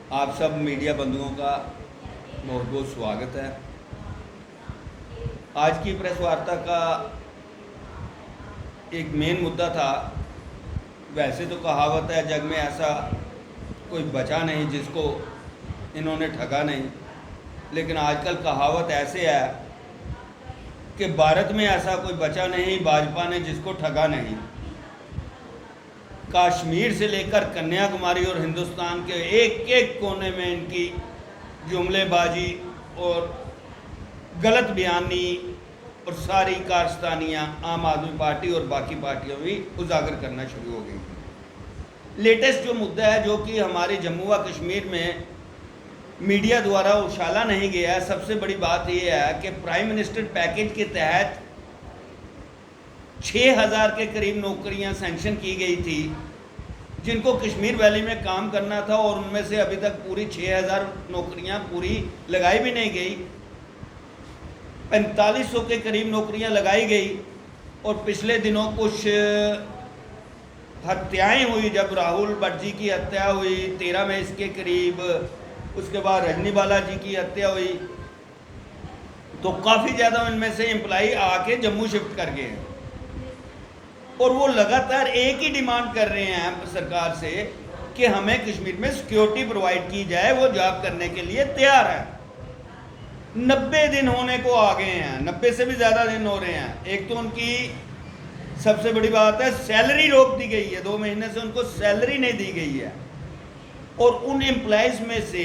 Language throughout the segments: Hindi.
आप सब मीडिया बंधुओं का बहुत बहुत स्वागत है। आज की प्रेस वार्ता का एक मेन मुद्दा था। वैसे तो कहावत है, जग में ऐसा कोई बचा नहीं जिसको इन्होंने ठगा नहीं, लेकिन आजकल कहावत ऐसे है कि भारत में ऐसा कोई बचा नहीं भाजपा ने जिसको ठगा नहीं। कश्मीर से लेकर कन्याकुमारी और हिंदुस्तान के एक एक कोने में इनकी जुमलेबाजी और गलत बयानी और सारी कारस्तानियाँ आम आदमी पार्टी और बाकी पार्टियों भी उजागर करना शुरू हो गई। लेटेस्ट जो मुद्दा है, जो कि हमारे जम्मू व कश्मीर में मीडिया द्वारा उछाला नहीं गया है, सबसे बड़ी बात यह है कि प्राइम मिनिस्टर पैकेज के तहत 6000 के करीब नौकरियां सैंक्शन की गई थी जिनको कश्मीर वैली में काम करना था, और उनमें से अभी तक पूरी 6000 नौकरियां पूरी लगाई भी नहीं गई। 4500 के करीब नौकरियां लगाई गई। और पिछले दिनों कुछ हत्याएं हुई, जब राहुल भट्ट जी की हत्या हुई 13 में इसके करीब, उसके बाद रजनी बाला जी की हत्या हुई, तो काफ़ी ज़्यादा उनमें से एम्प्लाई आके जम्मू शिफ्ट कर गए हैं। और वो लगातार एक ही डिमांड कर रहे हैं सरकार से कि हमें कश्मीर में सिक्योरिटी प्रोवाइड की जाए। वो जॉब करने के लिए तैयार है। 90 दिन होने को आ गए हैं, 90 से भी ज़्यादा दिन हो रहे हैं। एक तो उनकी सबसे बड़ी बात है सैलरी रोक दी गई है, 2 महीने से उनको सैलरी नहीं दी गई है। और उन एम्प्लॉयज़ में से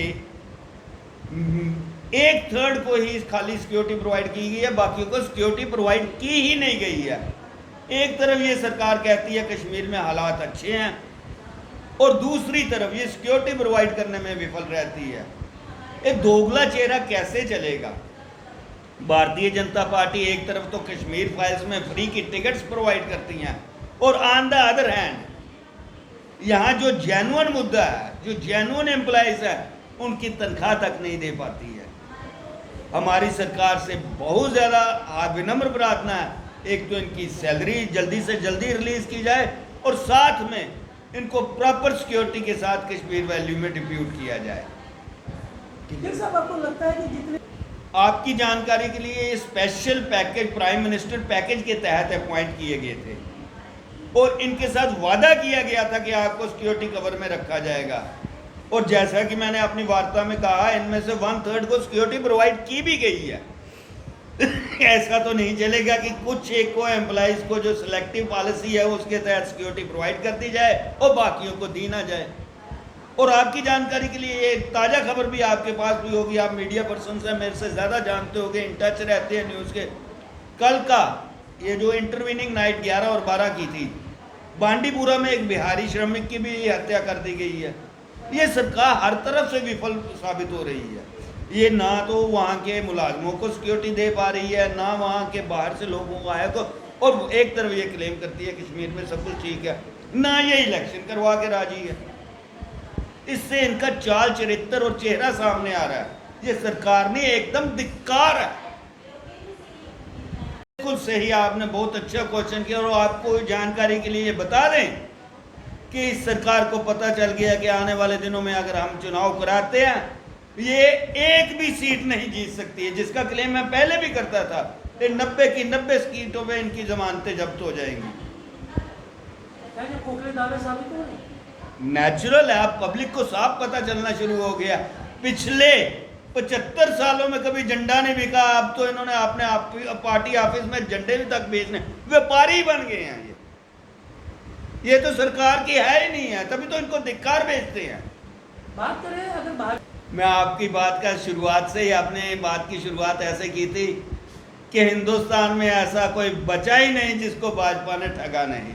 1/3 को ही खाली सिक्योरिटी प्रोवाइड की गई है, बाकियों को सिक्योरिटी प्रोवाइड की ही नहीं गई है। एक तरफ ये सरकार कहती है कश्मीर में हालात अच्छे हैं, और दूसरी तरफ ये सिक्योरिटी प्रोवाइड करने में विफल रहती है। एक दोगला चेहरा कैसे चलेगा? भारतीय जनता पार्टी एक तरफ तो कश्मीर फाइल्स में फ्री की टिकट्स प्रोवाइड करती हैं, और ऑन द अदर हैंड यहाँ जो जेन्युइन मुद्दा है, जो जेन्युइन एम्प्लॉयज है, उनकी तनख्वाह तक नहीं दे पाती है। हमारी सरकार से बहुत ज़्यादा विनम्र प्रार्थना है, एक तो इनकी सैलरी जल्दी से जल्दी रिलीज की जाए, और साथ में इनको प्रॉपर सिक्योरिटी के साथ कश्मीर वैली में डिप्यूट किया जाए। साहब, आपको लगता है कि जितने आपकी जानकारी के लिए ये special package prime minister package के तहत अपॉइंट किए गए थे, और इनके साथ वादा किया गया था कि आपको सिक्योरिटी कवर में रखा जाएगा। और जैसा कि मैंने अपनी वार्ता में कहा, इनमें से 1/3 को सिक्योरिटी प्रोवाइड की भी गई है। ऐसा तो नहीं चलेगा कि कुछ एक को एम्प्लॉइज को जो सिलेक्टिव पॉलिसी है उसके तहत सिक्योरिटी प्रोवाइड कर दी जाए और बाकियों को दी ना जाए। और आपकी जानकारी के लिए एक ताज़ा खबर भी आपके पास भी होगी, आप मीडिया पर्सन से मेरे से ज़्यादा जानते होंगे, इन टच रहते हैं न्यूज़ के। कल का ये जो इंटरवीनिंग नाइट 11 और 12 की थी, बांडीपुरा में एक बिहारी श्रमिक की भी हत्या कर दी गई है। ये सरकार हर तरफ से विफल साबित हो रही है। ये ना तो वहाँ के मुलाजमों को सिक्योरिटी दे पा रही है, ना वहाँ के बाहर से लोगों को आया को, और एक तरफ ये क्लेम करती है कश्मीर में सब कुछ ठीक है, ना ये इलेक्शन करवा के राजी है। इससे इनका चाल चरित्र और चेहरा सामने आ रहा है। ये सरकार ने एकदम धिक्कार है। बिल्कुल सही, आपने बहुत अच्छा क्वेश्चन किया। और आपको जानकारी के लिए ये बता दें कि इस सरकार को पता चल गया कि आने वाले दिनों में अगर हम चुनाव कराते हैं, ये एक भी सीट नहीं जीत सकती है, जिसका क्लेम मैं पहले भी करता था। 90 की 90 सीटों पे इनकी जमानतें जब्त हो जाएंगी। खोखले दावे साबित हो रहे? नेचुरल है, अब पब्लिक को साफ पता चलना शुरू हो गया। पिछले 75 सालों में कभी झंडा नहीं बिका, अब तो इन्होंने अपने पार्टी ऑफिस में झंडे भी तक बेचने, व्यापारी बन गए हैं। ये तो सरकार की है ही नहीं है, तभी तो इनको धिक्कार बेचते हैं। बात करें अगर मैं आपकी बात का शुरुआत से ही अपने बात की शुरुआत ऐसे की थी कि हिंदुस्तान में ऐसा कोई बचा ही नहीं जिसको भाजपा ने ठगा नहीं।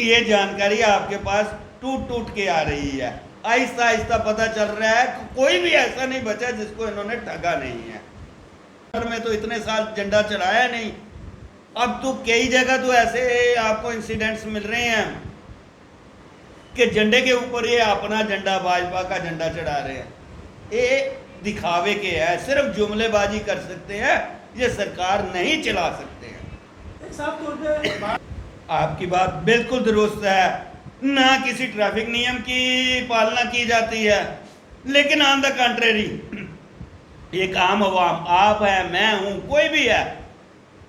ये जानकारी आपके पास टूट टूट के आ रही है, आहिस्ता आहिस्ता पता चल रहा है कि कोई भी ऐसा नहीं बचा जिसको इन्होंने ठगा नहीं है। में तो इतने साल झंडा चढ़ाया नहीं, अब तो कई जगह तो ऐसे आपको इंसिडेंट्स मिल रहे हैं कि झंडे के ऊपर ये अपना झंडा, भाजपा का झंडा चढ़ा रहे हैं। ये दिखावे के है, सिर्फ जुमलेबाजी कर सकते हैं, ये सरकार नहीं चला सकते हैं। साफ तौर पे आपकी बात बिल्कुल दुरुस्त है। ना किसी ट्रैफिक नियम की पालना की जाती है, लेकिन ऑन द कंट्रेरी एक आम आवाम, आप है, मैं हूं, कोई भी है,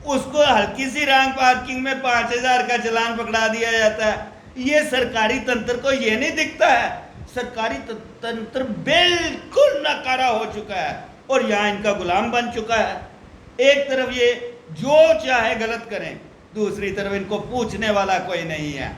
उसको हल्की सी रॉन्ग पार्किंग में 5,000 का चालान पकड़ा दिया जाता है। ये सरकारी तंत्र को ये नहीं दिखता है? सरकारी तंत्र बिल्कुल नकारा हो चुका है और यहाँ इनका गुलाम बन चुका है। एक तरफ ये जो चाहे गलत करें, दूसरी तरफ इनको पूछने वाला कोई नहीं है।